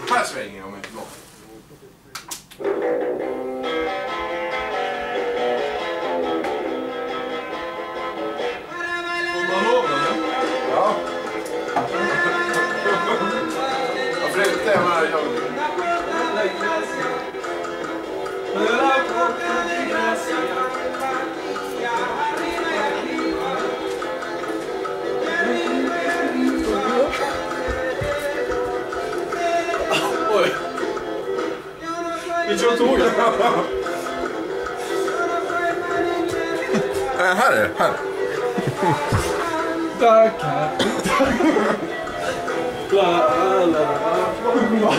Här svänger jag mig tillbaka. Får man lov den? Ja. Jag försökte det här jag. Oj. Vi kör tåget. Här är det. Här. Tackar. La la la.